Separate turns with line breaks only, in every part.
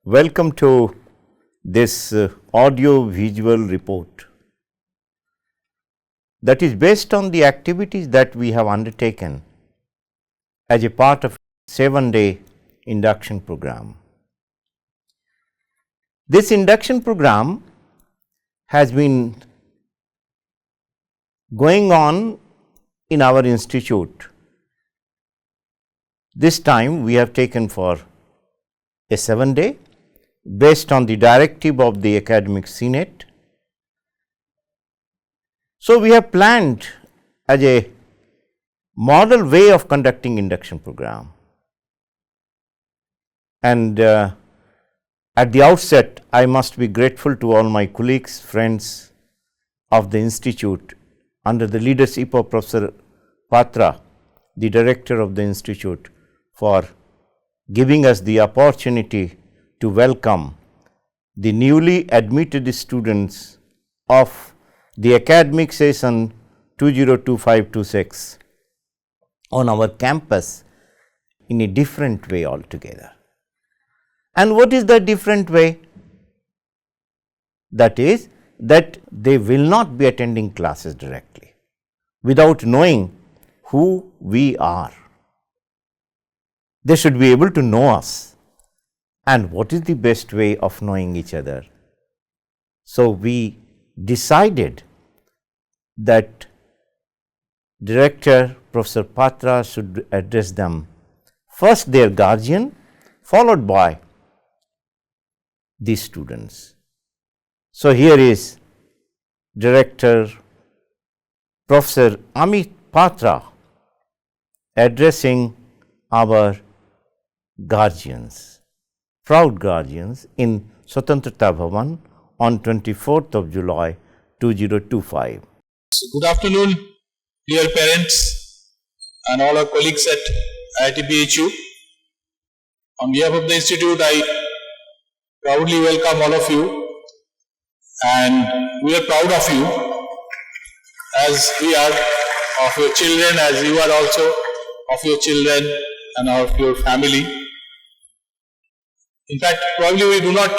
Welcome to this audio-visual report that is based on the activities that we have undertaken as a part of 7-day induction program. This induction program has been going on in our institute. This time we have taken for a 7-day based on the directive of the academic senate. So, we have planned as a model way of conducting induction program, and at the outset I must be grateful to all my colleagues, friends of the institute under the leadership of Professor Patra, the director of the institute, for giving us the opportunity to welcome the newly admitted students of the academic session 2025-26 on our campus in a different way altogether. And what is the different way? That is that they will not be attending classes directly without knowing who we are. They should be able to know us. And what is the best way of knowing each other? So, we decided that Director Professor Patra should address them, first their guardian, followed by the students. So, here is Director Professor Amit Patra addressing our guardians, proud guardians in Swatantrata Bhavan on 24th of July 2025.
So, good afternoon, dear parents and all our colleagues at IIT BHU. On behalf of the institute, I proudly welcome all of you, and we are proud of you as we are of your children, as you are also of your children and of your family. In fact, probably we do not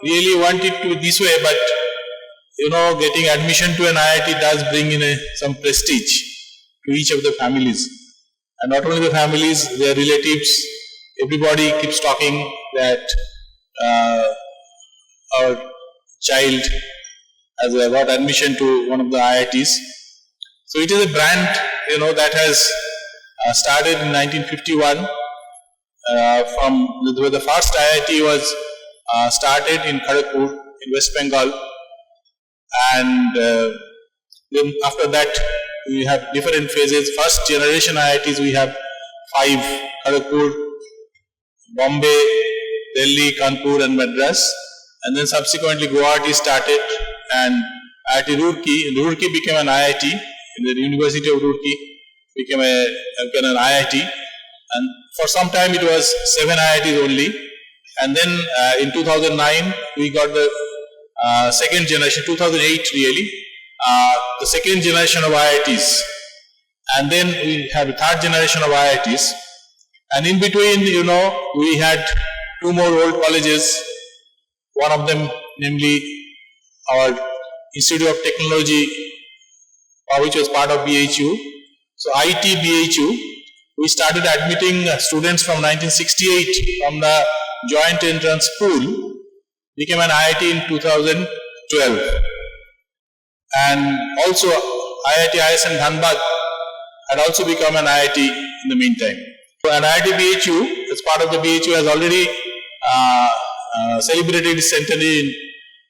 really want it to be this way, but getting admission to an IIT does bring in some prestige to each of the families. And not only the families, their relatives, everybody keeps talking that our child has got admission to one of the IITs. So it is a brand, that has started in 1951. From the first IIT was started in Kharagpur in West Bengal, and then after that we have different phases. First generation IITs we have 5: Kharagpur, Bombay, Delhi, Kanpur and Madras, and then subsequently Guwahati started, and IIT Roorkee became an IIT, and the University of Roorkee became an IIT. And for some time it was 7 IITs only, and then in 2009 we got the second generation, 2008 really, the second generation of IITs, and then we have the third generation of IITs, and in between we had 2 more old colleges, one of them namely our Institute of Technology, which was part of BHU, so IT BHU. We started admitting students from 1968 from the joint entrance pool, became an IIT in 2012. And also IIT ISM Dhanbad had also become an IIT in the meantime. So an IIT BHU, as part of the BHU, has already celebrated its centenary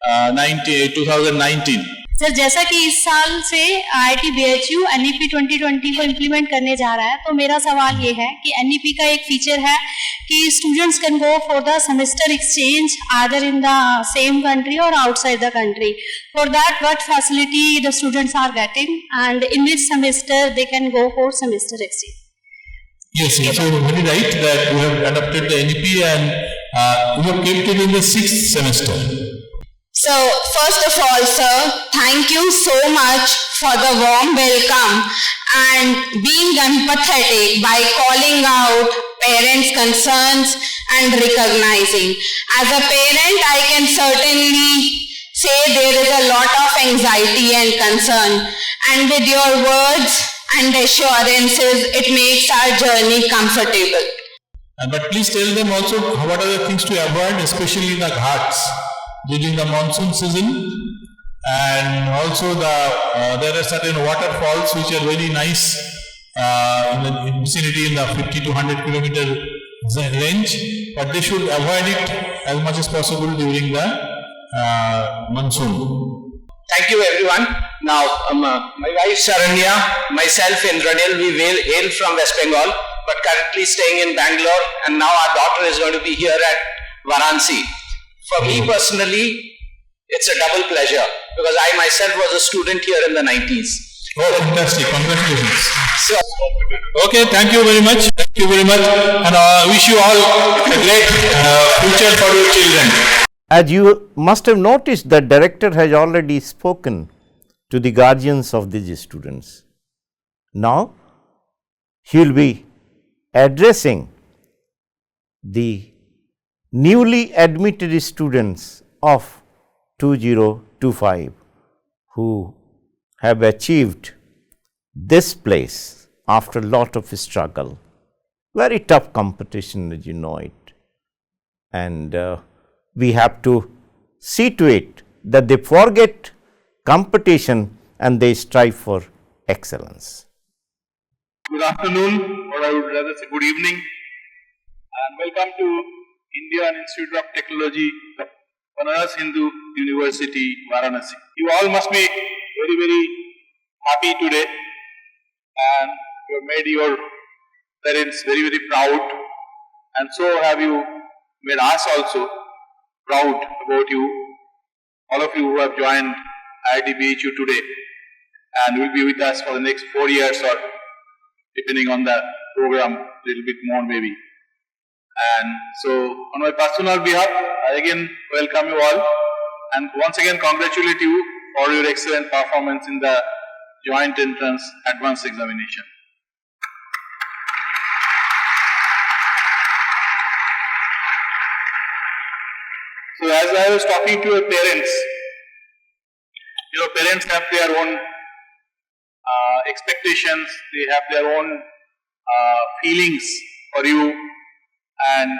in 2019.
Sir, जैसा कि इस साल से IIT BHU NEP 2020 को implement करने जा रहा है, तो मेरा सवाल ये है कि एनईपी का एक फीचर है कि students can go for the semester exchange other in the same country और outside the country. For that what facility the students are getting and in which semester they can go for semester exchange?
Yes, you are very right that we have adopted the NEP and we have kept it in the 6th semester.
So, first of all, sir, thank you so much for the warm welcome and being empathetic by calling out parents' concerns and recognizing. As a parent, I can certainly say there is a lot of anxiety and concern, and with your words and assurances, it makes our journey comfortable.
But please tell them also what are the things to avoid, especially in the ghats during the monsoon season, and also there are certain waterfalls which are very nice in the vicinity in the 50 to 100 kilometer range, but they should avoid it as much as possible during the monsoon.
Thank you everyone. Now my wife Sharanya, myself Indranil, we hail from West Bengal but currently staying in Bangalore, and now our daughter is going to be here at Varanasi. For me personally, it's a double pleasure because I myself was a student here in the 90s.
Oh, fantastic. Congratulations. So, okay, thank you very much. Thank you very much. And wish you all a great future for your children.
As you must have noticed, the director has already spoken to the guardians of these students. Now, he will be addressing the newly admitted students of 2025 who have achieved this place after a lot of struggle. Very tough competition, as you know it. And we have to see to it that they forget competition and they strive for excellence.
Good afternoon, or I would rather say good evening, and welcome to Indian Institute of Technology, Banaras Hindu University, Varanasi. You all must be very, very happy today, and you have made your parents very, very proud, and so have you made us also proud about you, all of you who have joined IIT BHU today, and will be with us for the next 4 years or depending on the program, a little bit more maybe. And so, on my personal behalf, I again welcome you all and once again congratulate you for your excellent performance in the joint entrance advanced examination. So, as I was talking to your parents, parents have their own expectations, they have their own feelings for you, and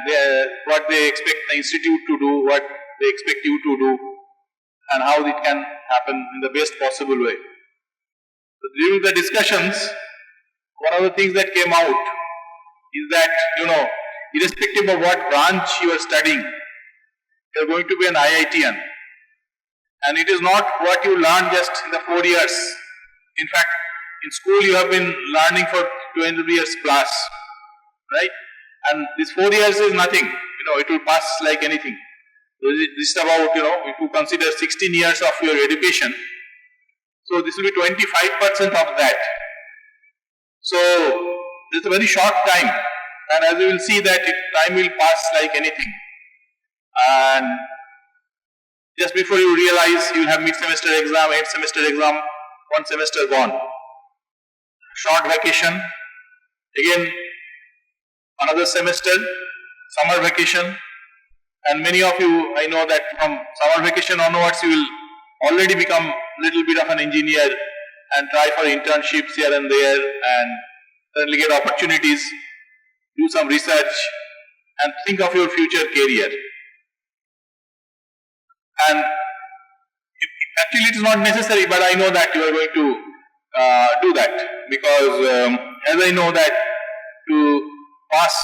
what they expect the institute to do, what they expect you to do, and how it can happen in the best possible way. So during the discussions, one of the things that came out is that, irrespective of what branch you are studying, you are going to be an IITian. And it is not what you learn just in the 4 years. In fact, in school you have been learning for 20 years plus, right? And this 4 years is nothing, it will pass like anything. This is about, if you consider 16 years of your education, so this will be 25% of that. So, it's a very short time, and as you will see that time will pass like anything. And just before you realize, you will have mid-semester exam, 8th semester exam, 1 semester gone. Short vacation, again another semester, summer vacation, and many of you, I know that from summer vacation onwards you will already become a little bit of an engineer and try for internships here and there and certainly get opportunities, do some research and think of your future career. And actually it is not necessary, but I know that you are going to do that, because as I know that to pass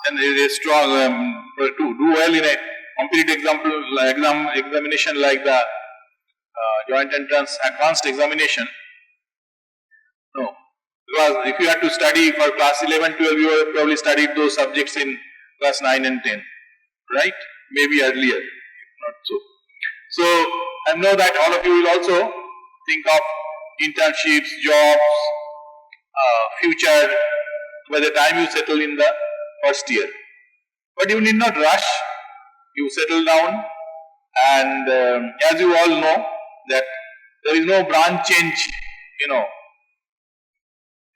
and a strong, to do well in a competitive examination like the joint entrance advanced examination, no, because if you had to study for class 11, 12, you have probably studied those subjects in class 9 and 10, right? Maybe earlier, if not so. So, I know that all of you will also think of internships, jobs, future by the time you settle in the first year. But you need not rush, you settle down And as you all know, that there is no branch change,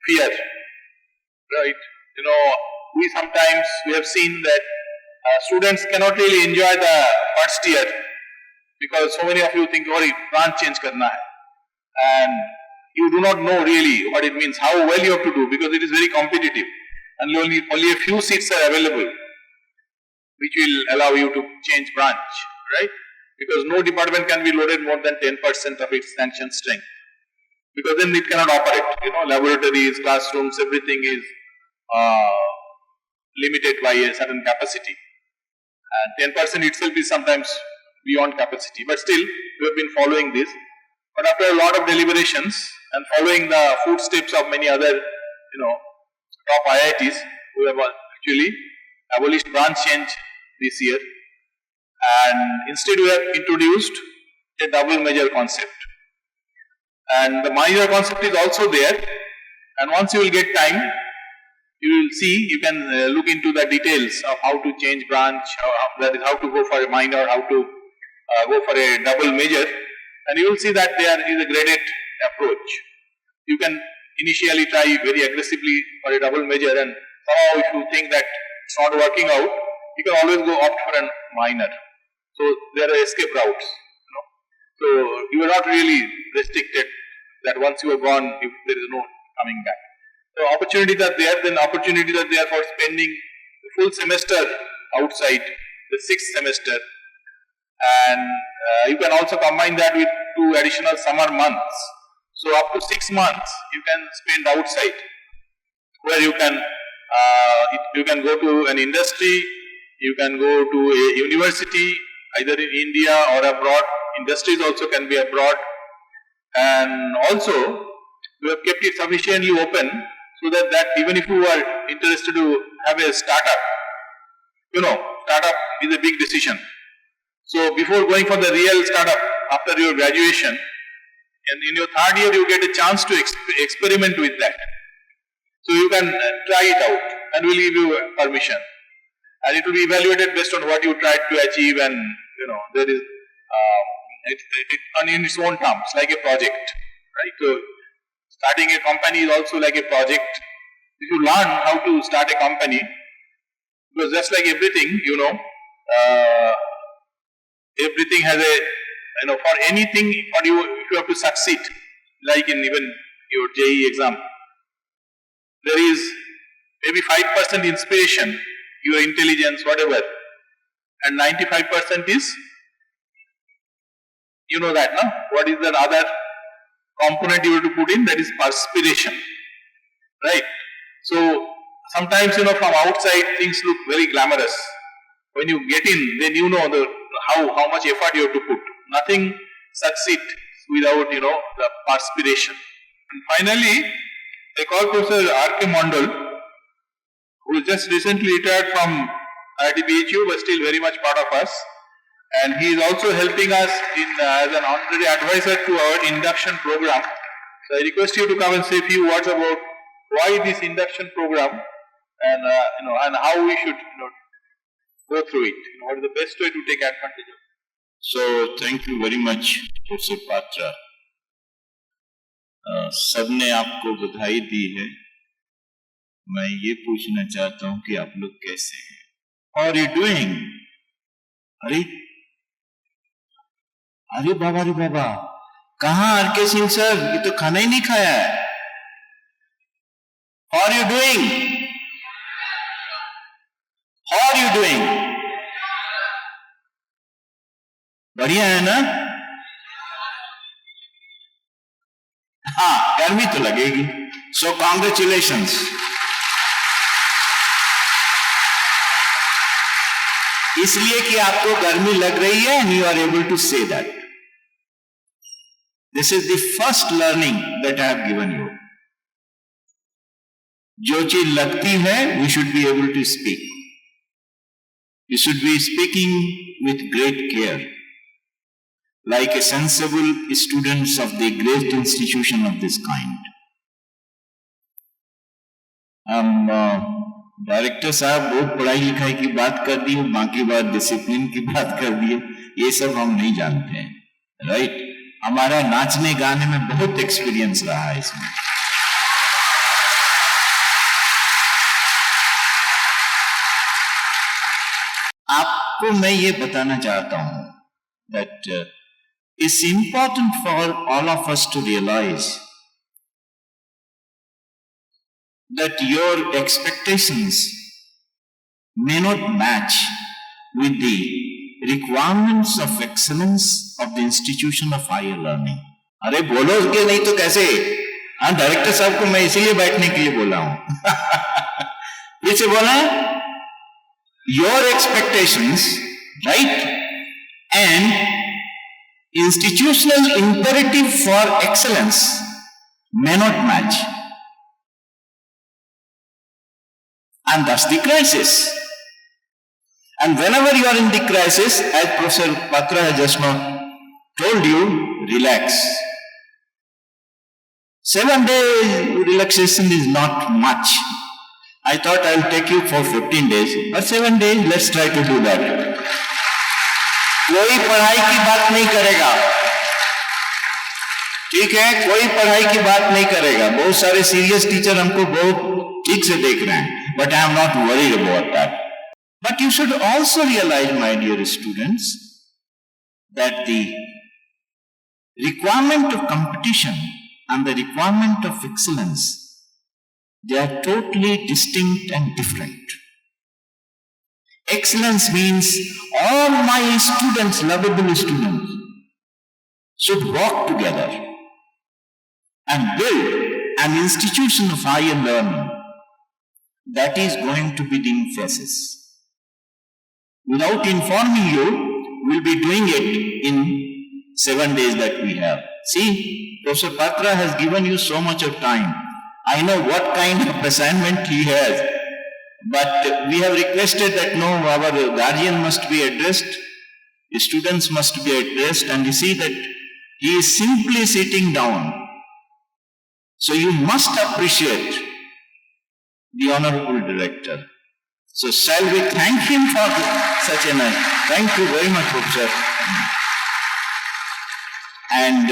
fear, right? We have seen that students cannot really enjoy the first year because so many of you think, oh, branch change karna hai. And you do not know really what it means, how well you have to do, because it is very competitive and only a few seats are available which will allow you to change branch, right? Because no department can be loaded more than 10% of its sanctioned strength, because then it cannot operate. Laboratories, classrooms, everything is limited by a certain capacity, and 10% itself is sometimes beyond capacity. But still, we have been following this. But after a lot of deliberations and following the footsteps of many other, top IITs, we have actually abolished branch change this year, and instead we have introduced a double major concept. And the minor concept is also there, and once you will get time, you will see, you can look into the details of how to change branch, that is how to go for a minor, how to go for a double major, and you will see that there is a graded approach. You can initially try very aggressively for a double major, and somehow if you think that it's not working out, you can always go opt for a minor. So there are escape routes. So you are not really restricted that once you are gone, if there is no coming back. So opportunities are there, then opportunities are there for spending the full semester outside, the 6th semester, and you can also combine that with 2 additional summer months. So up to 6 months you can spend outside, where you can go to an industry, you can go to a university, either in India or abroad. Industries also can be abroad, and also we have kept it sufficiently open so that even if you are interested to have a startup, startup is a big decision. So before going for the real startup after your graduation, and in your 3rd year you get a chance to experiment with that. So you can try it out, and we'll give you permission, and it will be evaluated based on what you tried to achieve, and there is in its own terms, like a project, right? So starting a company is also like a project. If you learn how to start a company, because just like everything, everything has a, for anything, if you have to succeed, like in even your JEE exam, there is maybe 5% inspiration, your intelligence, whatever, and 95% is, that, no? What is the other component you have to put in? That is perspiration, right? So sometimes, from outside things look very glamorous. When you get in, then you know how much effort you have to put. Nothing succeeds without, the perspiration. And finally, I call Professor R.K. Mondal, who just recently retired from IIT BHU, but still very much part of us. And he is also helping us as an honorary advisor to our induction program. So I request you to come and say a few words about why this induction program, and and how we should go through it. What is the best way to take advantage of it?
So thank you very much, Professor Patra. सबने आपको बधाई दी है. मैं ये पूछना चाहता हूँ कि आप लोग कैसे हैं? How are you doing? अरे बाबा, कहाँ आरके सिंह सर? ये तो खाना ही नहीं खाया है. How are you doing? How are you doing? बढ़िया है ना? हाँ, गर्मी तो लगेगी. So congratulations. इसलिए कि आपको गर्मी लग रही है, and you are able to say that. This is the first learning that I have given you. जो चीज लगती है, we should be able to speak. You should be speaking with great care, like a sensible students of the great institution of this kind. Director साहब बहुत पढ़ाई लिखाई की बात कर दी, बाकी बात डिसिप्लिन की बात कर दी है.
ये सब हम नहीं जानते हैं, राइट? हमारा नाचने गाने में बहुत एक्सपीरियंस रहा है इसमें। आपको मैं ये बताना चाहता हूं that it's important for all of us to realize that your expectations may not match with the requirements of excellence of the institution of higher learning. अरे बोलो कि नहीं तो कैसे? हाँ, डायरेक्टर साहब को मैं इसीलिए बैठने के लिए बोला हूं। फिर से बोला, your expectations, right, and institutional imperative for excellence may not match, and that's the crisis. And whenever you are in the crisis, as Professor Patra has just now told you, relax. 7 days relaxation is not much. I thought I'll take you for 15 days, but 7 days, let's try to do that. कोई पढ़ाई की बात नहीं करेगा, ठीक है? कोई पढ़ाई की बात नहीं करेगा। बहुत सारे सीरियस टीचर हमको बहुत ठीक से देख रहे हैं, but I am not worried about that. But you should also realize, my dear students, that the requirement of competition and the requirement of excellence, they are totally distinct and different. Excellence means all my students, lovable students, should work together and build an institution of higher learning that is going to be the emphasis. Without informing you, we'll be doing it in 7 days that we have. See, Professor Patra has given you so much of time. I know what kind of assignment he has, but we have requested that no, our guardian must be addressed, students must be addressed, and you see that he is simply sitting down. So you must appreciate the Honorable Director. So shall we thank him for such a nice? Thank you very much, Professor. And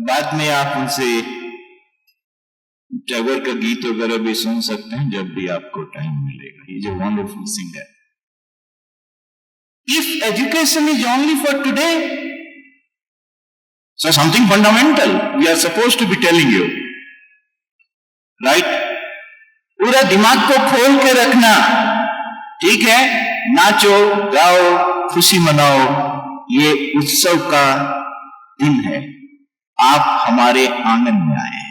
बाद में आप उनसे टैगोर का गीत वगैरह भी सुन सकते हैं जब भी आपको टाइम मिलेगा। He is a wonderful singer. If education is only for today, so something fundamental we are supposed to be telling you, right? पूरा दिमाग को खोल के रखना, ठीक है? नाचो, गाओ, खुशी मनाओ, ये उत्सव का दिन है। आप हमारे आंगन में आए हैं।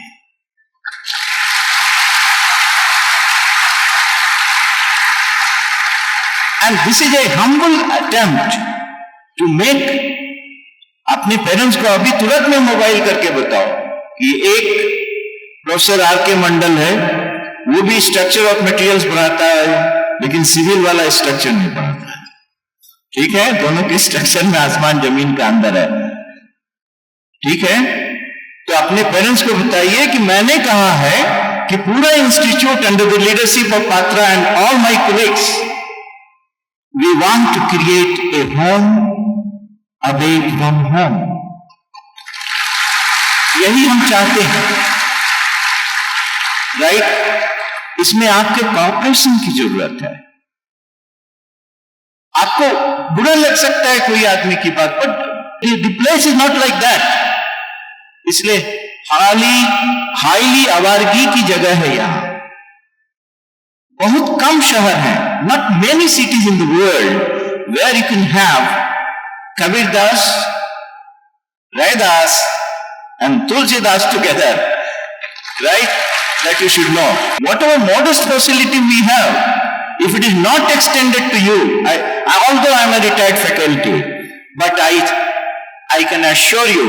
And this is a humble attempt to make, अपने पेरेंट्स को अभी तुरंत में मोबाइल करके बताओ कि एक प्रोफेसर आर के मंडल है, वो भी स्ट्रक्चर ऑफ मटेरियल्स पढ़ाता है, लेकिन सिविल वाला स्ट्रक्चर नहीं पढ़ाता है, ठीक है? दोनों के स्ट्रक्चर में आसमान जमीन का अंदर है, ठीक है? तो अपने पेरेंट्स को बताइए कि मैंने कहा है कि पूरा institute under the leadership of Patra and all my colleagues, we want to create a home away from home. यही हम चाहते हैं, राइट? इसमें आपके कॉपरेशन की जरूरत है। आपको बुरा लग सकता है कोई आदमी की बात, but the place is not like that. इसलिए हाईली आवारगी की जगह है यहां। बहुत कम शहर हैं, not many cities in the world where you can have Kabirdas, Raidas and Tulsidas together, right? That you should know. Whatever modest facility we have, if it is not extended to you, although I am a retired faculty, but I can assure you,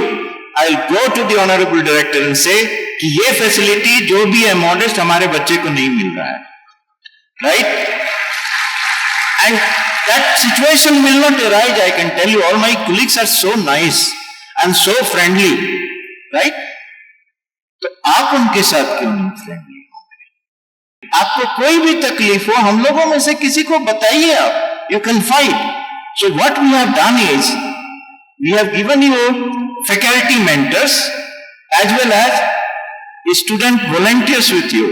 I'll go to the Honorable Director and say कि ये facility जो भी है modest हमारे बच्चे को नहीं मिल रहा है, right? And that situation will not arise. I can tell you, all my colleagues are so nice and so friendly, right? तो आप उनके साथ क्यों नहीं फ्रेंडली होंगे? आपको कोई भी तकलीफ हो, हम लोगों में से किसी को बताइए, आप you can fight, So what we have done is, we have given you faculty mentors as well as student volunteers with you.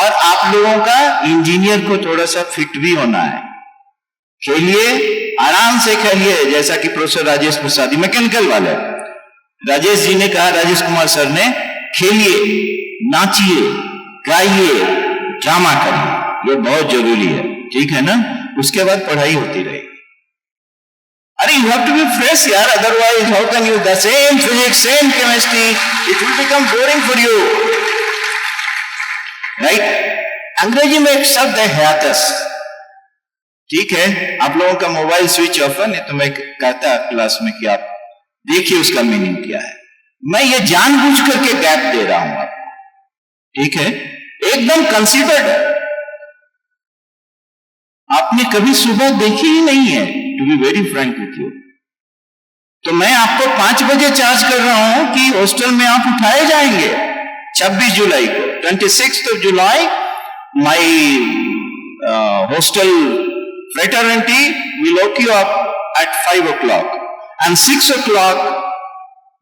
और आप लोगों का इंजीनियर को थोड़ा सा फिट भी होना है. खेलिए, आराम से खेलिए, जैसा कि प्रोफेसर राजेश प्रसाद मैकेनिकल वाले राजेश जी ने कहा, राजेश कुमार सर ने, खेलिए, नाचिए, गाइए, ड्रामा करिए, ये बहुत जरूरी है. ठीक है ना? उसके बाद पढ़ाई होती रहेगी. अरे you have to be fresh यार, otherwise how can you the same physics, same chemistry, it will become boring for you. Right? अंग्रेजी में एक शब्द है हियातस. ठीक है, आप लोगों का मोबाइल स्विच ऑफ है, नहीं तो मैं कहता क्लास में कि आप देखिए उसका मीनिंग क्या है. मैं ये जानबूझ करके गैप दे रहा हूं आपको. ठीक है, एकदम कंसीडर्ड है. आपने कभी सुबह देखी ही नहीं है, to be very frank with you. तो मैं आपको 5 बजे चार्ज कर रहा हूं कि हॉस्टल में आप उठाए जाएंगे 26 जुलाई को. 26th of July, my hostel fraternity will lock you up at 5 o'clock. And 6 o'clock,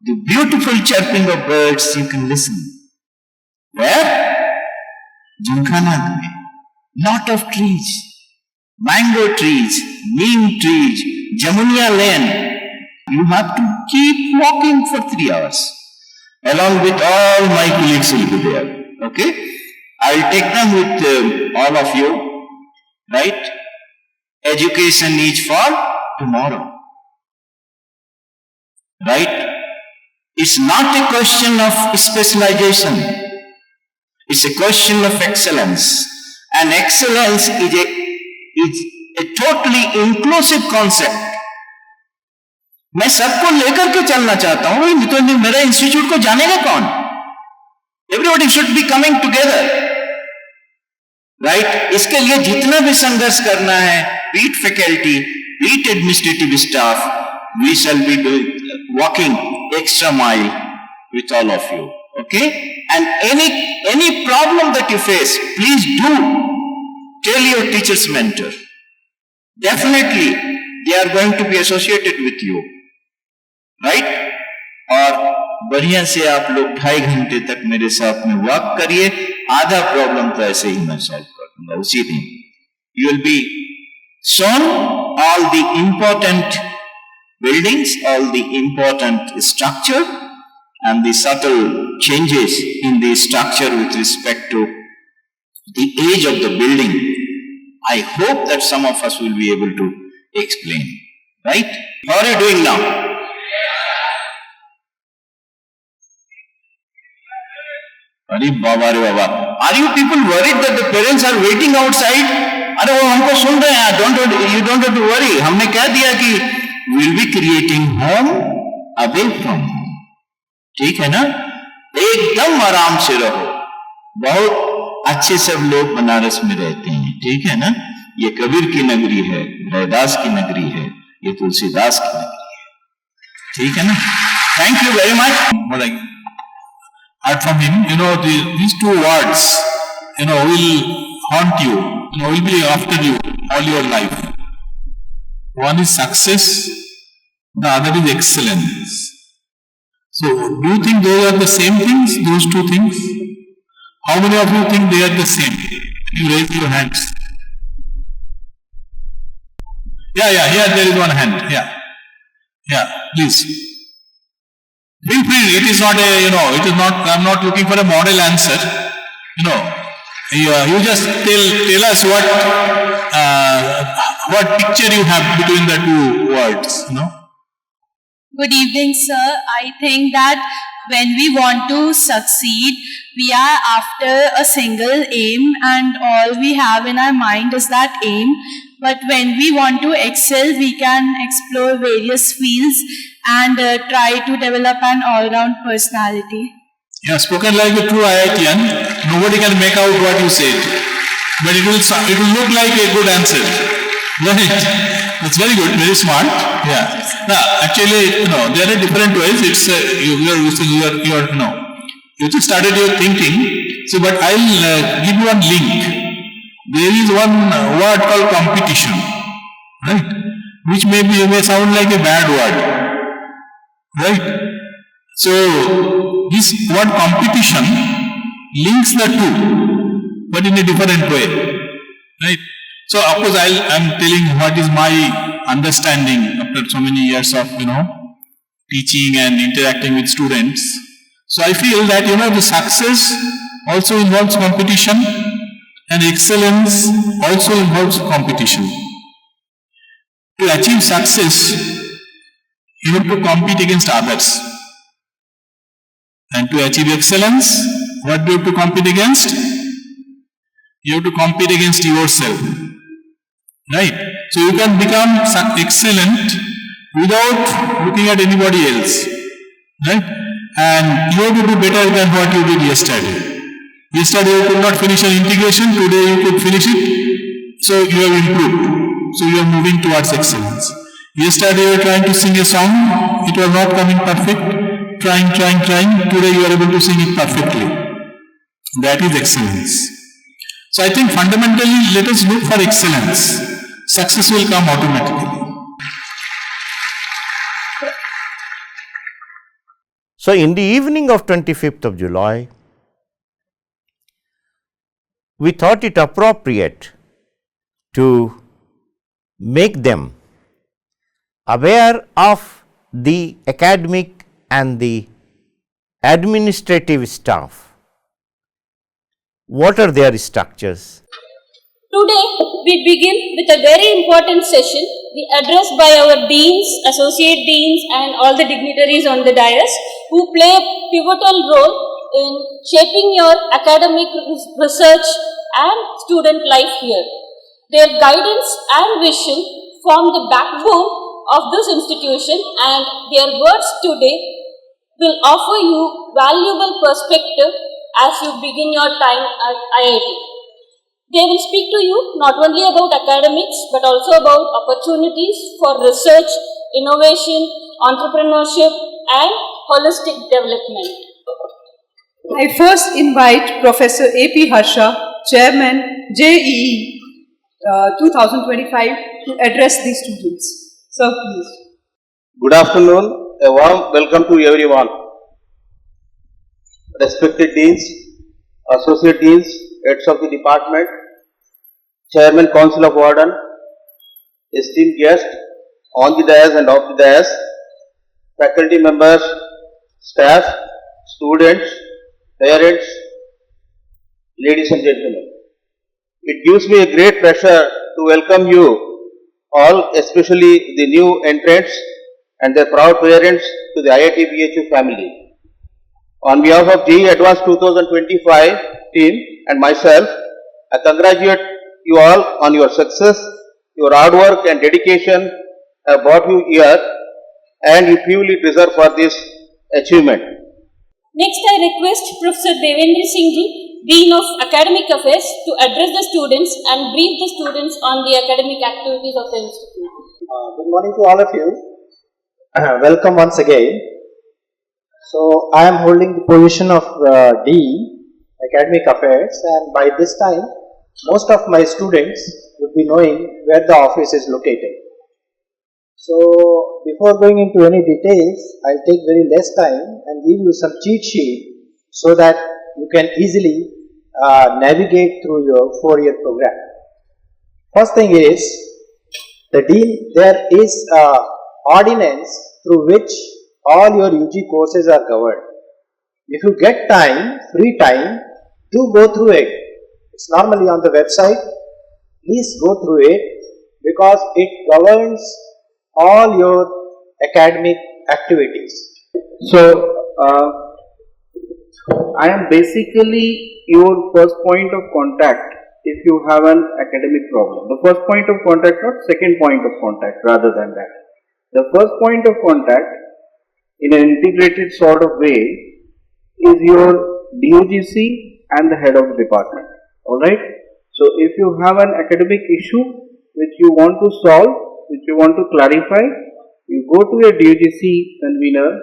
the beautiful chirping of birds you can listen. Where? Jhankanad mein. Lot of trees. Mango trees, neem trees, Jamunia lane. You have to keep walking for 3 hours. Along with all my colleagues will be there. Okay? I'll take them with all of you. Right? Education is for tomorrow. Right? It's not a question of specialization. It's a question of excellence. And excellence is a totally inclusive concept. मैं सबको लेकर के चलना चाहता हूं. नहीं तो मेरा इंस्टीट्यूट को जानेगा कौन? Everybody should be coming together. Right? इसके लिए जितना भी संघर्ष करना है, be it faculty, be it administrative staff, we shall be walking extra mile with all of you. Okay? And any problem that you face, please do tell your teacher's mentor. Definitely, they are going to be associated with you. Right? और बढ़िया से आप लोग 2.5 घंटे तक मेरे साथ में वॉक करिए. आधा प्रॉब्लम तो ऐसे ही मैं सॉल्व कर दूंगा उसी दिन. You will be shown all the important buildings, all the important structure and the subtle changes in the structure with respect to the age of the building. I hope that some of us will be able to explain. Right? How are you doing now? अरे बाबा रे बाबा. Are you people worried that the parents are waiting outside? अरे वो हमको सुन रहे हैं. You don't have to worry. हमने कह दिया कि we'll be creating home away from home. ठीक है ना? एकदम आराम से रहो. बहुत अच्छे सब लोग बनारस में रहते हैं. ठीक है ना? ये कबीर की नगरी है, रैदास की नगरी है, ये तुलसीदास की नगरी है. ठीक है ना? Thank you very much.
Heard from him, these 2 words, will haunt you, will be after you all your life. One is success, the other is excellence. So, do you think those are the same things, those 2 things? How many of you think they are the same? You raise your hands. Yeah, here there is one hand. Yeah, please. Feel free. It is not it is not, I'm not looking for a model answer. You just tell us what picture you have between the 2 words,
Good evening, sir. I think that when we want to succeed, we are after a single aim and all we have in our mind is that aim. But when we want to excel, we can explore various fields and try to develop an all-round personality.
You have spoken like a true IITian. Nobody can make out what you said, but it will look like a good answer. Right? That's very good, very smart. Yeah. Now, actually, there are different ways. It's you just started your thinking. So, but I'll give you one link. There is one word called competition.
right? Which may sound like a bad word, right? So this word competition links the two, but in a different way, right? So of course I'm telling what is my understanding after so many years of teaching and interacting with students. So I feel that the success also involves competition and excellence also involves competition. To achieve success, you have to compete against others. And to achieve excellence, what do you have to compete against? You have to compete against yourself. Right? So you can become excellent without looking at anybody else. Right? And you have to do better than what you did yesterday. Yesterday you could not finish an integration, today you could finish it. So you have improved. So you are moving towards excellence. Yesterday you were trying to sing a song, it was not coming perfect. Trying. Today you are able to sing it perfectly. That is excellence. So I think fundamentally let us look for excellence. Success will come automatically.
So in the evening of 25th of July, we thought it appropriate to make them aware of the academic and the administrative staff. What are their structures?
Today, we begin with a very important session, the address by our deans, associate deans and all the dignitaries on the dais who play a pivotal role in shaping your academic research and student life here. Their guidance and vision form the backbone of this institution, and their words today will offer you valuable perspective as you begin your time at IIT. They will speak to you not only about academics but also about opportunities for research, innovation, entrepreneurship and holistic development.
I first invite Professor A.P. Harsha, Chairman JEE 2025 to address the students. Sir, please.
Good afternoon. A warm welcome to everyone. Respected deans, associate deans, heads of the department, chairman, council of warden, esteemed guests on the dais and off the dais, faculty members, staff, students, parents, ladies and gentlemen. It gives me a great pleasure to welcome you all, especially the new entrants and their proud parents to the IIT BHU family. On behalf of JEE Advanced 2025 team and myself, I congratulate you all on your success. Your hard work and dedication have brought you here, and you truly deserve for this achievement.
Next, I request Professor Devendra Singh Ji, Dean of Academic Affairs, to address the students and brief the students on the academic activities of the institute.
Good morning to all of you. Welcome once again. So, I am holding the position of Dean, Academic Affairs, and by this time, most of my students would be knowing where the office is located. So, before going into any details, I'll take very less time and give you some cheat sheet so that you can easily navigate through your 4-year program. First thing is, there is a ordinance through which all your UG courses are governed. If you get time, free time, do go through it. It's normally on the website. Please go through it because it governs all your academic activities.
So, I am basically your first point of contact if you have an academic problem. The first point of contact, not second point of contact, rather than that. The first point of contact in an integrated sort of way is your DOGC and the head of the department. Alright? So, if you have an academic issue which you want to solve, which you want to clarify, you go to a DOGC convener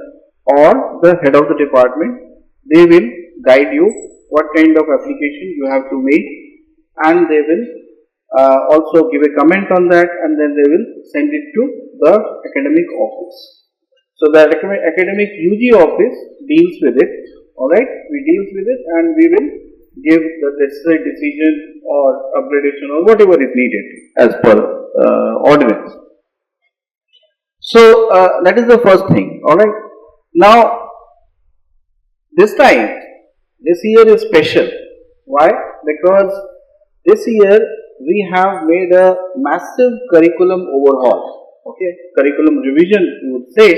or the head of the department. They will guide you what kind of application you have to make, and they will also give a comment on that, and then they will send it to the academic office. So the academic UG office deals with it, alright, we deals with it, and we will give the necessary decision or upgradation or whatever is needed as per ordinance. So that is the first thing, alright. Now this year is special. Why? Because this year we have made a massive curriculum overhaul. Okay, curriculum revision you would say,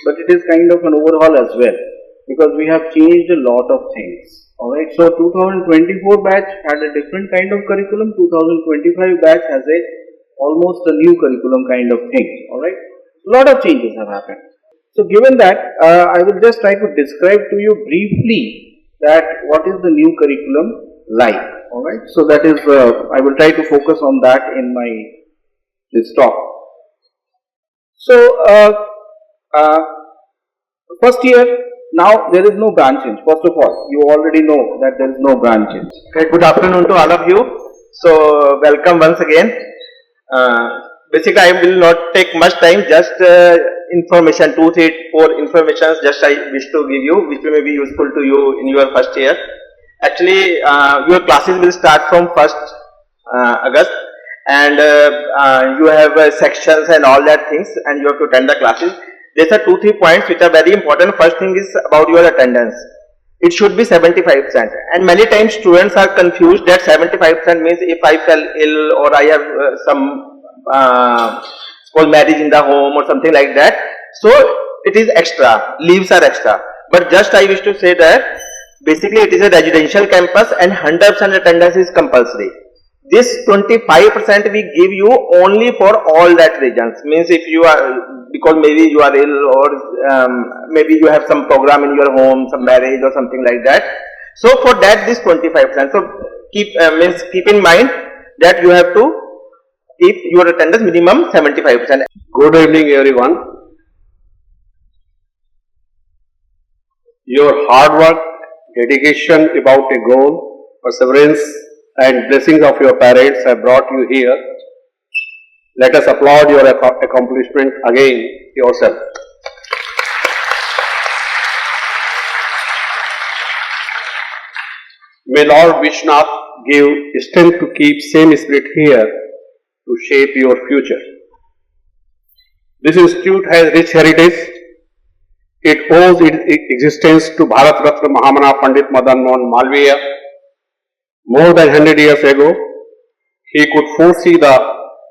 but it is kind of an overhaul as well, because we have changed a lot of things. Alright, so 2024 batch had a different kind of curriculum, 2025 batch has almost a new curriculum kind of thing. Alright, a lot of changes have happened. So given that, I will just try to describe to you briefly that what is the new curriculum like. Alright, so that is, I will try to focus on that in this talk. So, first year, now there is no branch change. First of all, you already know that there is no branch change.
Okay, good afternoon to all of you. So, welcome once again. Basically, I will not take much time, just information, 2, 3, 4 informations just I wish to give you, which may be useful to you in your first year. Actually, your classes will start from 1st August. And you have sections and all that things, and you have to attend the classes. There are 2, 3 points which are very important. First thing is about your attendance. It should be 75%, and many times students are confused that 75% means if I fell ill or I have some marriage in the home or something like that, so it is extra, leaves are extra. But just I wish to say that basically it is a residential campus and 100% attendance is compulsory. This 25% we give you only for all that regions. Means if you are, because maybe you are ill or maybe you have some program in your home, some marriage or something like that. So for that this 25%. So keep in mind that you have to keep your attendance minimum 75%.
Good evening everyone. Your hard work, dedication about a goal, perseverance and blessings of your parents have brought you here. Let us applaud your accomplishment again yourself. May Lord Vishnath give strength to keep same spirit here to shape your future. This institute has rich heritage. It owes its existence to Bharat Ratna Mahamana Pandit Madan Mohan Malviya. More than 100 years ago, he could foresee the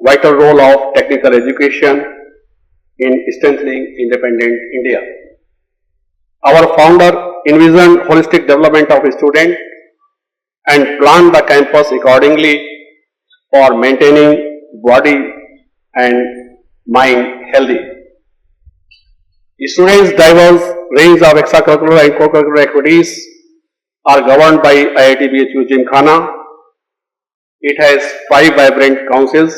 vital role of technical education in strengthening independent India. Our founder envisioned holistic development of a student and planned the campus accordingly for maintaining body and mind healthy. The students' diverse range of extracurricular and co-curricular activities are governed by IIT BHU Gymkhana. It has 5 vibrant councils: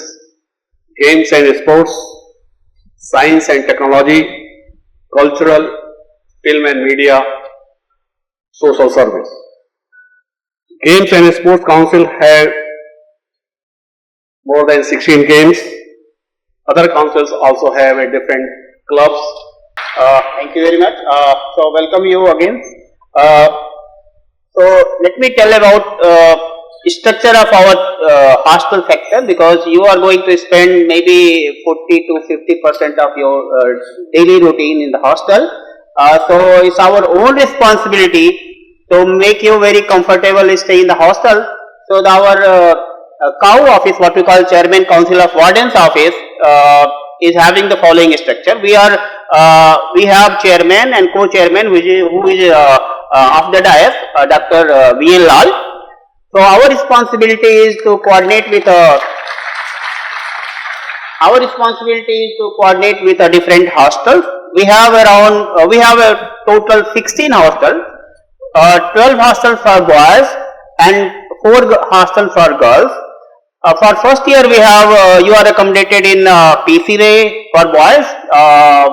games and sports, science and technology, cultural, film and media, social service. Games and Sports Council have more than 16 games. Other councils also have a different clubs.
Thank you very much. So welcome you again. So let me tell about structure of our hostel sector, because you are going to spend maybe 40 to 50% of your daily routine in the hostel. So it's our own responsibility to make you very comfortable stay in the hostel. So our COW office, what we call Chairman Council of Wardens office, is having the following structure. We have chairman and co-chairman who is of the dais, Dr. V.N. Lal. So our responsibility is to coordinate with different hostels. We have a total 16 hostels, 12 hostels for boys and 4 hostels for girls. For first year we have you are accommodated in PC Ray for boys,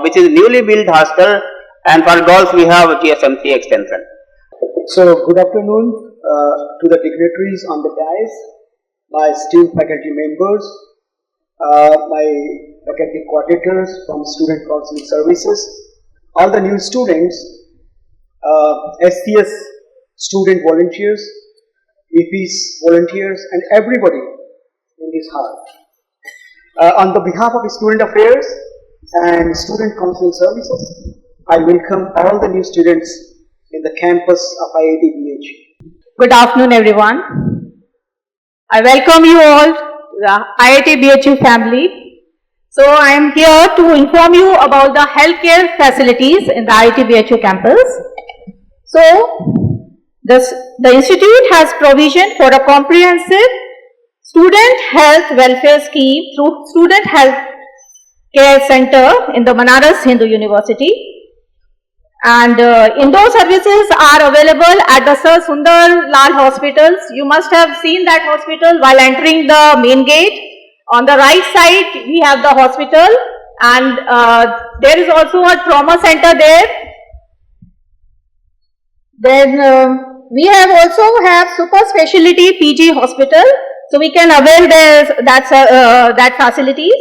which is newly built hostel, and for girls we have GSMC extension.
So good afternoon to the dignitaries on the dais, my esteemed faculty members, my faculty coordinators from Student Counseling Services, all the new students, SCS student volunteers, VPs volunteers, and everybody in this hall. On the behalf of Student Affairs and Student Counseling Services, I welcome all the new students in the campus of IIT BHU.
Good afternoon, everyone. I welcome you all to the IIT BHU family. So I am here to inform you about the healthcare facilities in the IIT BHU campus. So the institute has provision for a comprehensive student health welfare scheme through Student Health Care Center in the Banaras Hindu University. And indoor services are available at the Sir Sundar Lal hospitals. You must have seen that hospital while entering the main gate. On the right side, we have the hospital, and there is also a trauma center there. Then we have also have super specialty PG hospital, so we can avail that facilities.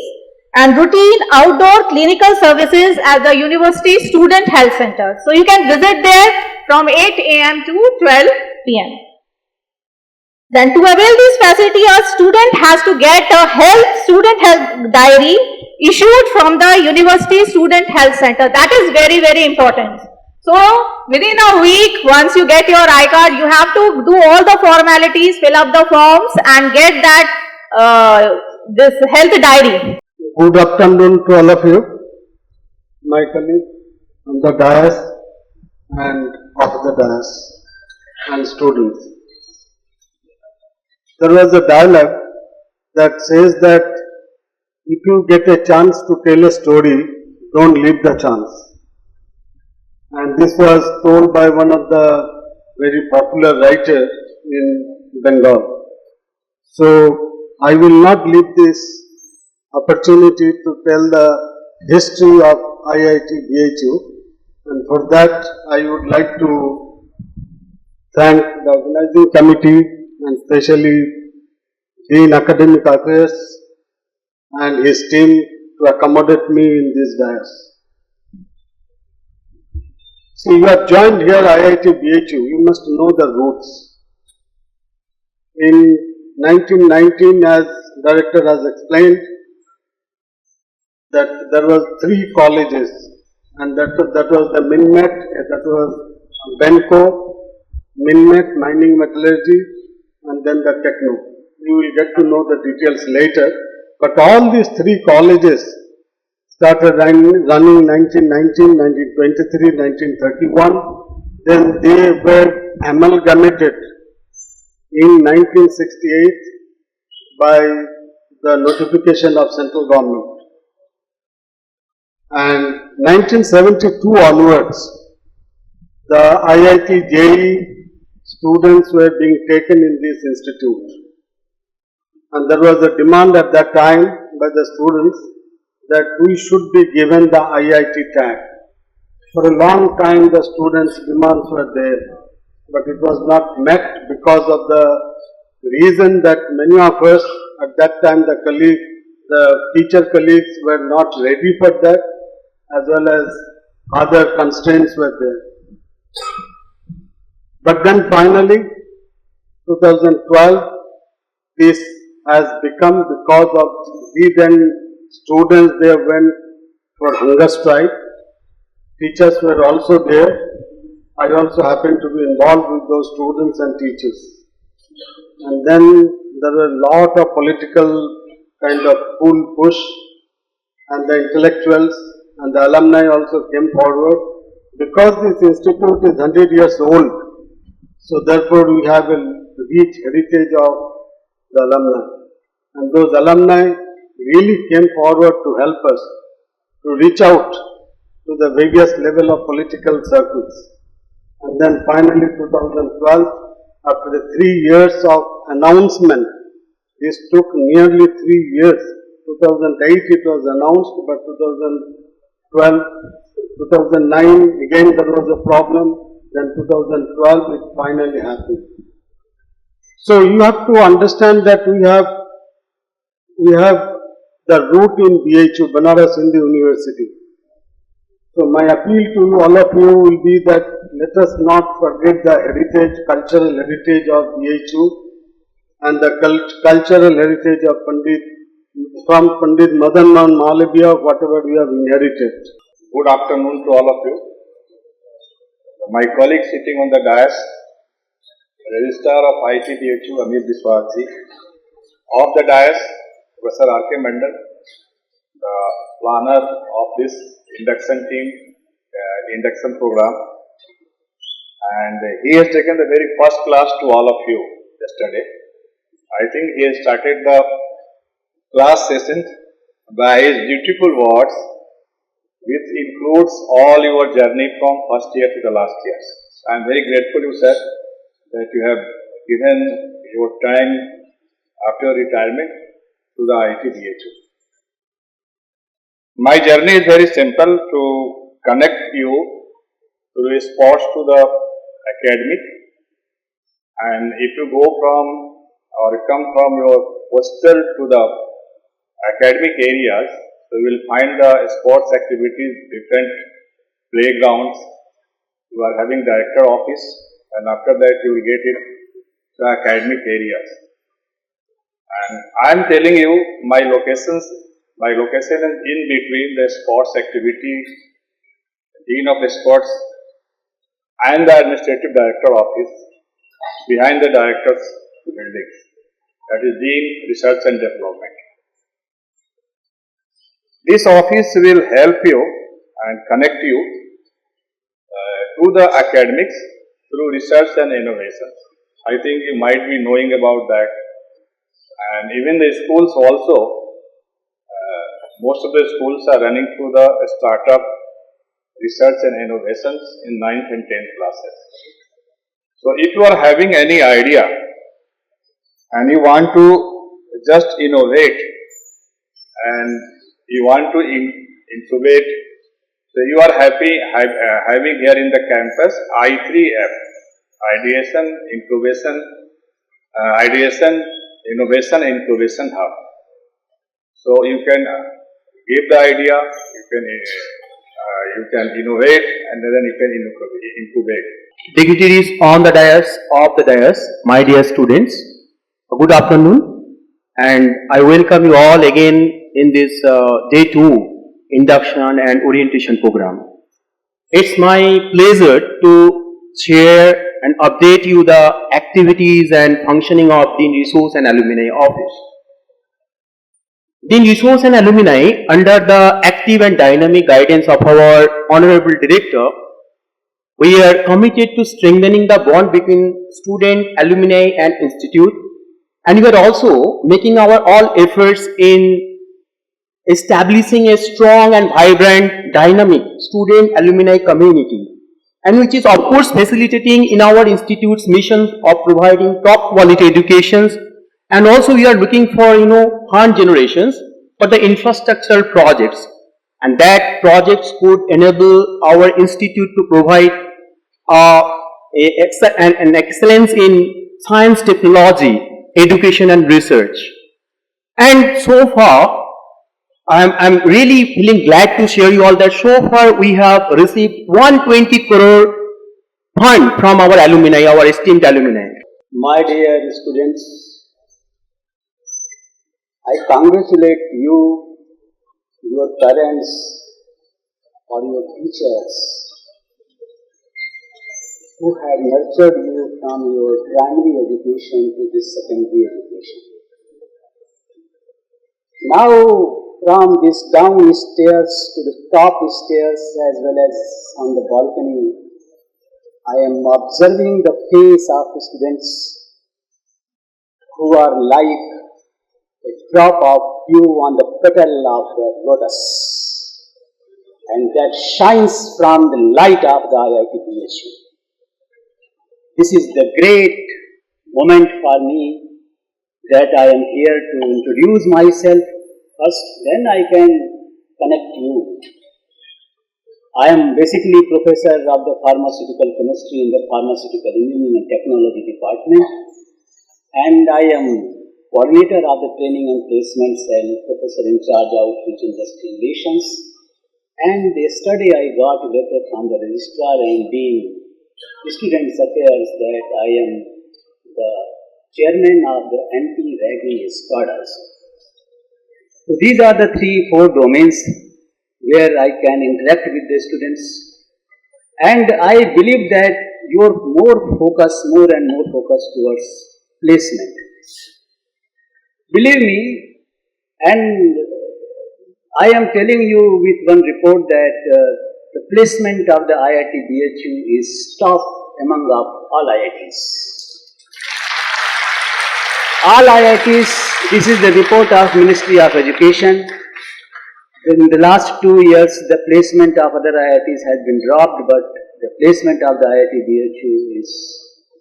And routine outdoor clinical services at the University Student Health Center. So you can visit there from 8 AM to 12 PM. Then to avail this facility, a student has to get a student health diary issued from the University Student Health Center. That is very, very important. So within a week, once you get your I-card, you have to do all the formalities, fill up the forms, and get that this health diary.
Good afternoon to all of you, my colleagues on the dais and off the dais and students. There was a dialogue that says that if you get a chance to tell a story, don't leave the chance. And this was told by one of the very popular writers in Bengal. So I will not leave this opportunity to tell the history of IIT BHU, and for that I would like to thank the organizing committee and especially Dean Academic Affairs and his team to accommodate me in this dais. So you have joined here IIT BHU, you must know the roots. In 1919, as Director has explained, that there was 3 colleges, and that was the Minmet, that was Benco, Minmet, Mining Metallurgy, and then the Techno. You will get to know the details later, but all these 3 colleges started running 1919, 1923, 1931, then they were amalgamated in 1968 by the notification of central government. And 1972 onwards, the IIT JEE students were being taken in this institute. And there was a demand at that time by the students that we should be given the IIT tag. For a long time the students' demands were there, but it was not met because of the reason that many of us at that time, the teacher colleagues were not ready for that, as well as other constraints were there. But then finally, 2012, this has become because of we then students there went for hunger strike. Teachers were also there. I also happened to be involved with those students and teachers. And then there were a lot of political kind of push, and the intellectuals and the alumni also came forward. Because this institute is 100 years old, so therefore we have a rich heritage of the alumni. And those alumni really came forward to help us to reach out to the various level of political circles. And then finally 2012, after the 3 years of announcement, this took nearly 3 years. 2008 it was announced, but 2012, 2009 again there was a problem, then 2012 it finally happened. So you have to understand that we have the root in BHU, Banaras Hindu University. So my appeal to all of you will be that let us not forget the heritage, cultural heritage of BHU and the cultural heritage of Pandit Madan Mohan Malviya, whatever we have inherited.
Good afternoon to all of you. My colleague sitting on the dais, Registrar of IIT BHU Amir Biswasji, of the dais, Professor R.K. Mandal, the planner of this induction team, induction program, and he has taken the very first class to all of you yesterday. I think he has started the class session by his beautiful words, which includes all your journey from first year to the last year. I am very grateful, you sir, that you have given your time after retirement to the IIT BHU. My journey is very simple to connect you through sports to the academic, and if you go from or come from your hostel to the academic areas, so you will find the sports activities, different playgrounds. You are having director office, and after that you will get it the academic areas. And I am telling you my location is in between the sports activity, dean of the sports, and the administrative director office, behind the director's buildings. That is Dean Research and Development. This office will help you and connect you to the academics through research and innovations. I think you might be knowing about that. And even the schools also, most of the schools are running through the startup research and innovations in 9th and 10th classes. So if you are having any idea and you want to just innovate and you want to incubate, so you are having here in the campus I3F, Ideation, Innovation, Incubation Hub. So you can give the idea, you can innovate, and then you can incubate.
Dignitaries on the dais, my dear students, good afternoon, and I welcome you all again in this day 2 induction and orientation program. It's my pleasure to share and update you the activities and functioning of Dean Resource and Alumni Office. Dean Resource and Alumni, under the active and dynamic guidance of our Honorable Director, we are committed to strengthening the bond between student, alumni and institute, and we are also making our all efforts in establishing a strong and vibrant, dynamic student-alumni community, and which is of course facilitating in our institute's mission of providing top quality educations, and also we are looking for fund generations for the infrastructural projects, and that projects could enable our institute to provide an excellence in science, technology, education and research. And so far, I'm really feeling glad to share you all that so far we have received 120 crore fund from our alumni, our esteemed alumni.
My dear students, I congratulate you, your parents, or your teachers who have nurtured you from your primary education to this secondary education. Now, from this down stairs to the top stairs as well as on the balcony, I am observing the face of students who are like a drop of dew on the petal of the lotus, and that shines from the light of the IIT BHU. This is the great moment for me that I am here to introduce myself first, then I can connect you. I am basically professor of the pharmaceutical chemistry in the pharmaceutical engineering and technology department, and I am coordinator of the training and placement cell, professor in charge of outreach industry relations. And yesterday I got a letter from the registrar and being students affairs that I am the chairman of the anti-ragging squad also. So these are the 3-4 domains where I can interact with the students, and I believe that your more and more focus towards placement. Believe me, and I am telling you with one report that the placement of the IIT BHU is top among all IITs. All IITs, this is the report of Ministry of Education. In the last 2 years, the placement of other IITs has been dropped, but the placement of the IIT BHU is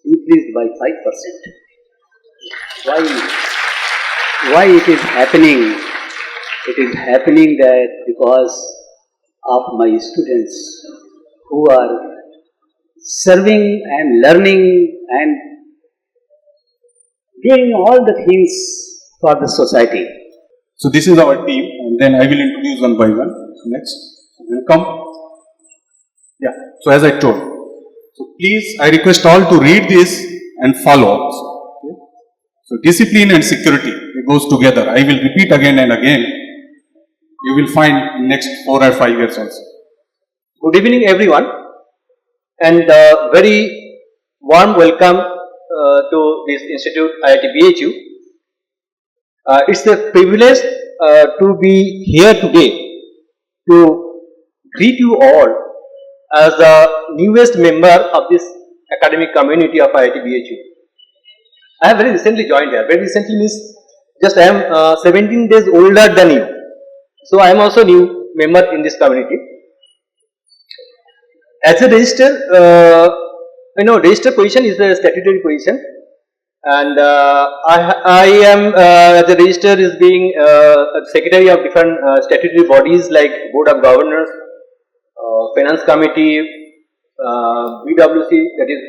increased by 5%. Why it is happening? It is happening that because of my students who are serving and learning and doing all the things for the society.
So this is our team, and then I will introduce one by one. So next, welcome. Yeah, so as I told, so please, I request all to read this and follow. Okay? So discipline and security, it goes together. I will repeat again and again. You will find next 4 or 5 years also.
Good evening, everyone, and very warm welcome to this institute, IIT BHU. It's a privilege to be here today to greet you all as the newest member of this academic community of IIT BHU. I have very recently joined here. Very recently means just I am 17 days older than you. So I am also new member in this community. As a register, register position is a statutory position, and I am as a register is being secretary of different statutory bodies like Board of Governors, Finance Committee, BWC, that is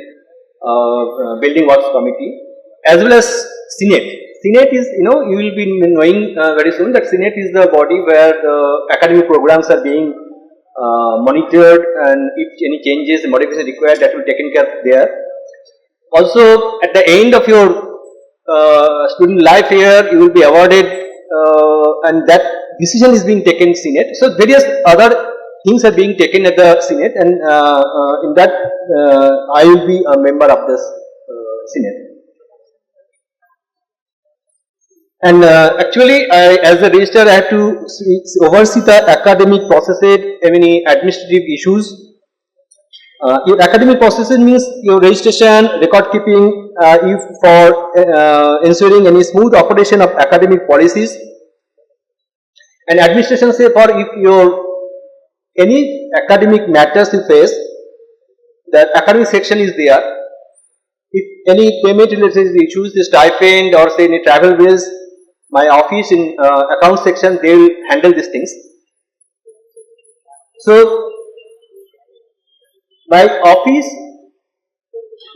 Building Works Committee, as well as Senate. Senate is, you will be knowing very soon that Senate is the body where the academic programs are being monitored, and if any changes, modification required, that will be taken care of there. Also, at the end of your student life here, you will be awarded, and that decision is being taken in Senate. So various other things are being taken at the Senate, and in that I will be a member of this Senate. And actually, as a registrar, I have to oversee the academic processes, any administrative issues. Your academic processes means your registration, record keeping, if for ensuring any smooth operation of academic policies, and administration say for if your any academic matters you face, the academic section is there. If any payment related issues, the stipend or say any travel bills, my office in account section, they will handle these things. So my office,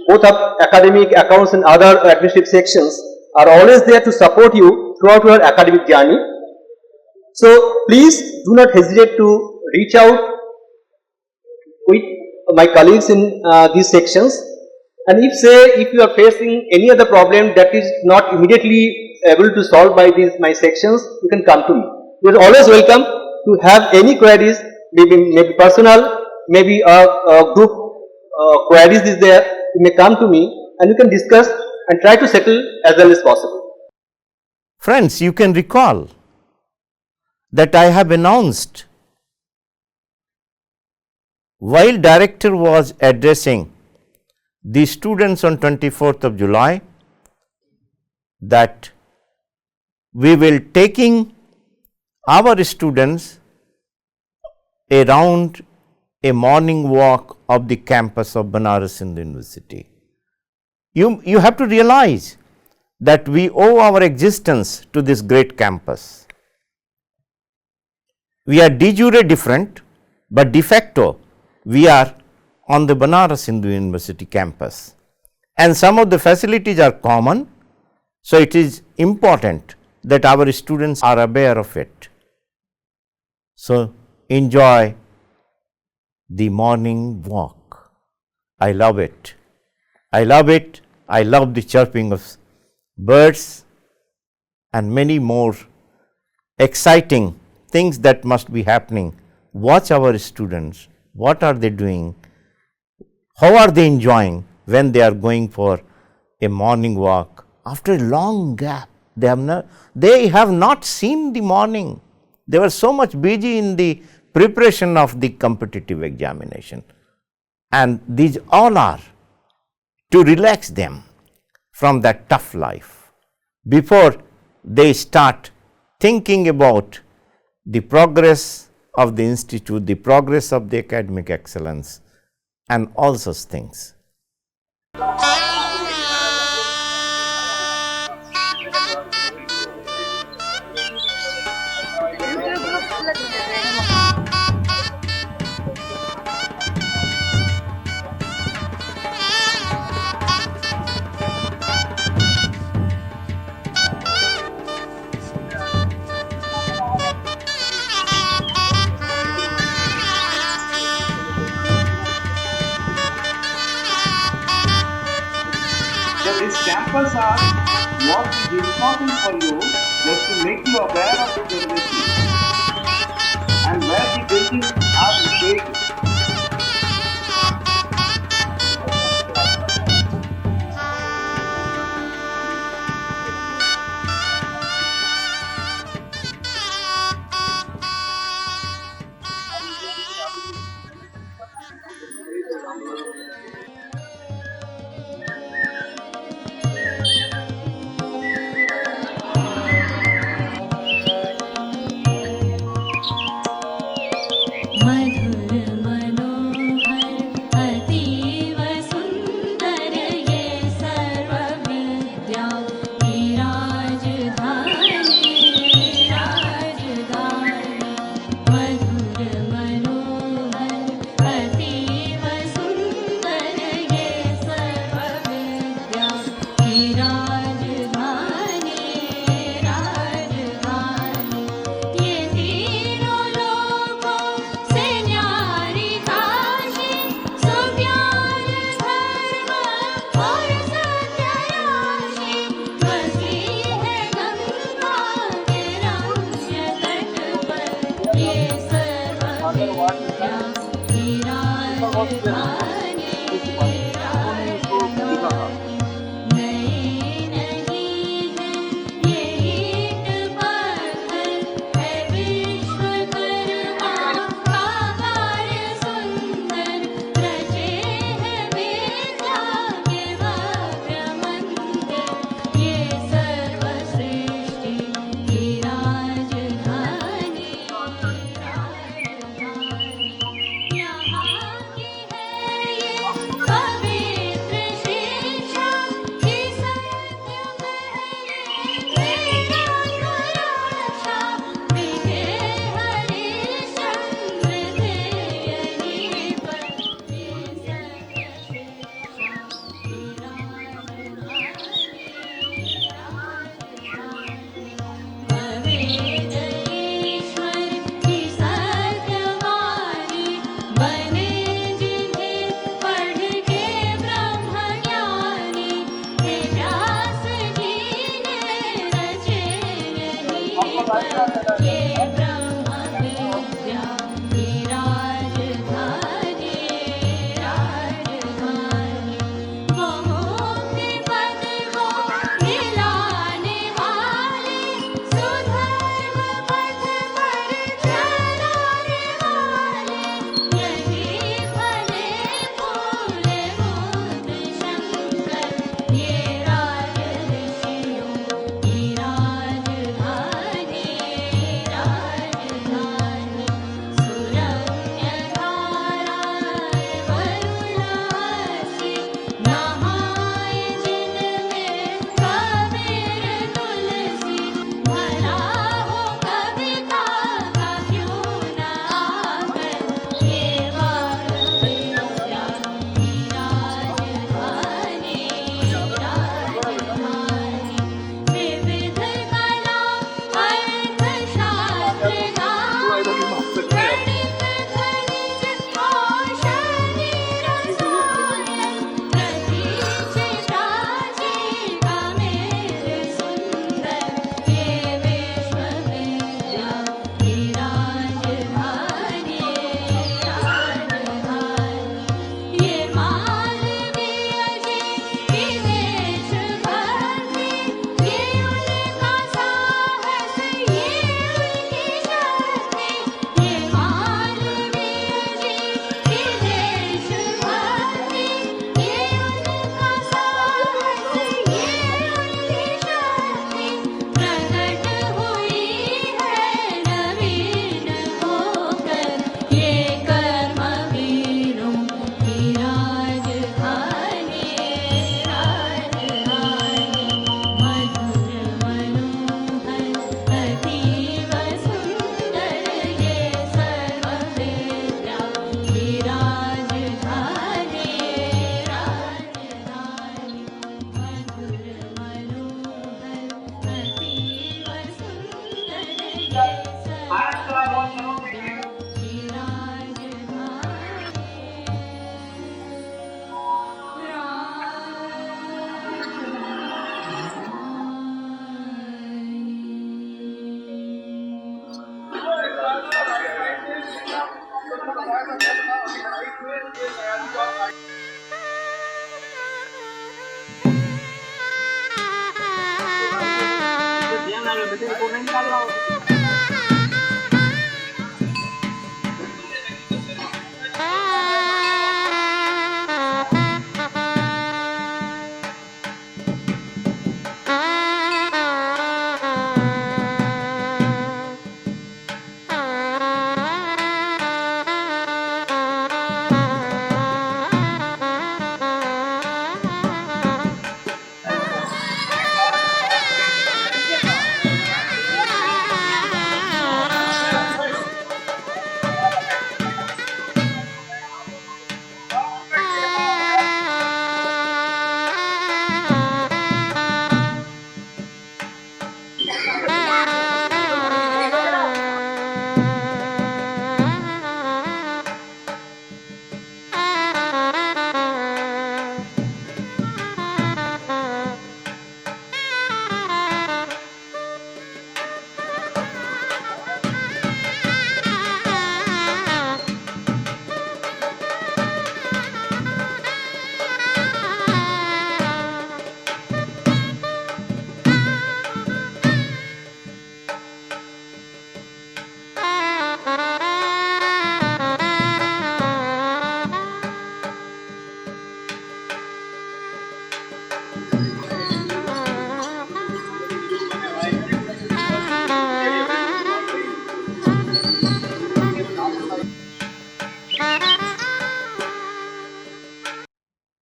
both of academic, accounts and other administrative sections are always there to support you throughout your academic journey. So please do not hesitate to reach out with my colleagues in these sections. And if you are facing any other problem that is not immediately able to solve by my sections, you can come to me. You are always welcome to have any queries, maybe personal, maybe a group queries is there. You may come to me and you can discuss and try to settle as well as possible.
Friends, you can recall that I have announced while director was addressing the students on 24th of July that we will taking our students around a morning walk of the campus of Banaras Hindu University. You have to realize that we owe our existence to this great campus. We are de jure different, but de facto we are on the Banaras Hindu University campus, and some of the facilities are common, So, it is important that our students are aware of it. So, enjoy the morning walk. I love it. I love it. I love the chirping of birds and many more exciting things that must be happening. Watch our students. What are they doing? How are they enjoying when they are going for a morning walk? After a long gap, they have not seen the morning. They were so much busy in the preparation of the competitive examination. And these all are to relax them from that tough life before they start thinking about the progress of the institute, the progress of the academic excellence, and all such things.
So these samples are what is important for you just to make you aware of the derivatives and where the buildings are located.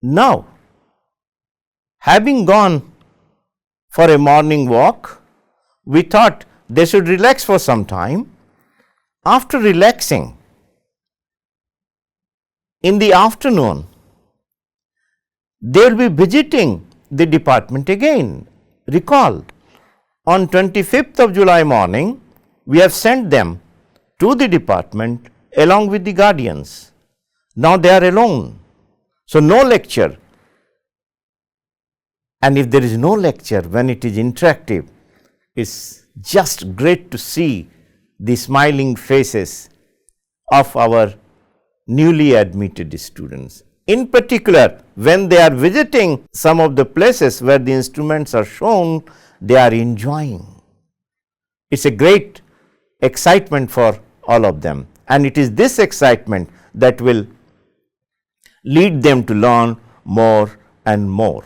Now, having gone for a morning walk, we thought they should relax for some time. After relaxing, in the afternoon, they will be visiting the department again. Recall, on 25th of July morning, we have sent them to the department along with the guardians. Now they are alone. So, no lecture. And if there is no lecture, when it is interactive, it's just great to see the smiling faces of our newly admitted students. In particular, when they are visiting some of the places where the instruments are shown, they are enjoying. It's a great excitement for all of them, and it is this excitement that will lead them to learn more and more.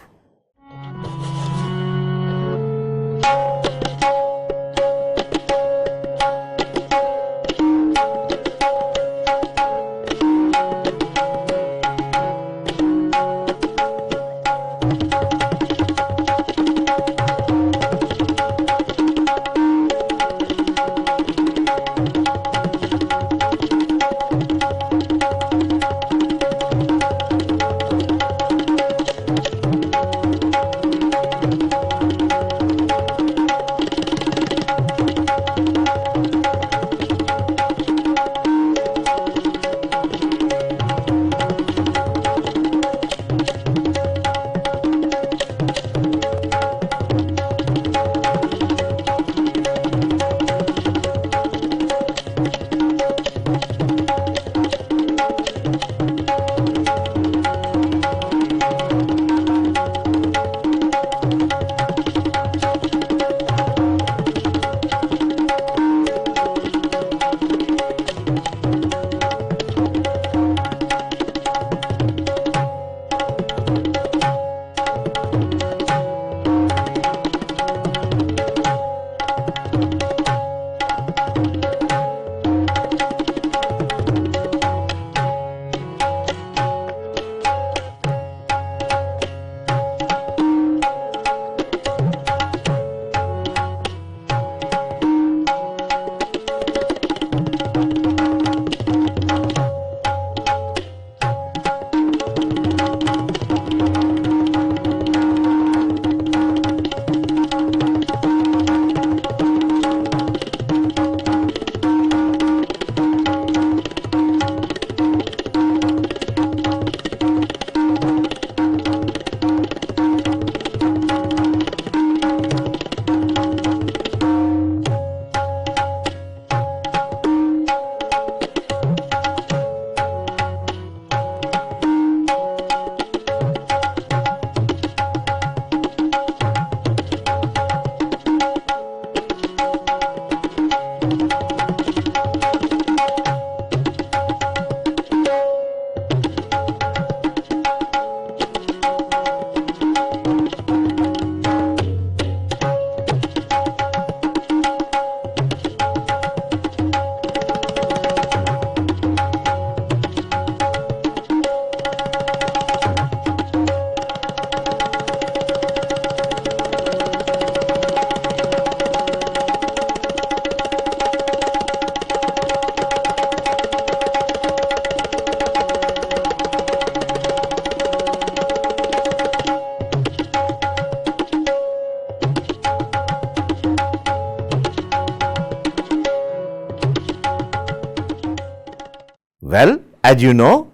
Well, as you know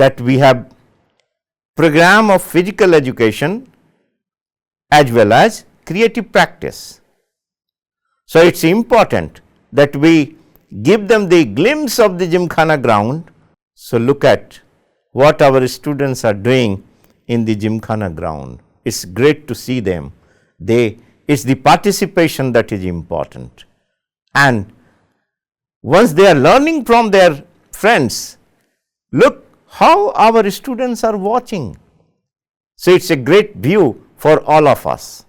that we have program of physical education as well as creative practice. So, it is important that we give them the glimpse of the Gymkhana ground. So, look at what our students are doing in the Gymkhana ground. It is great to see them. It is the participation that is important. And once they are learning from their friends, look how our students are watching. So, it is a great view for all of us.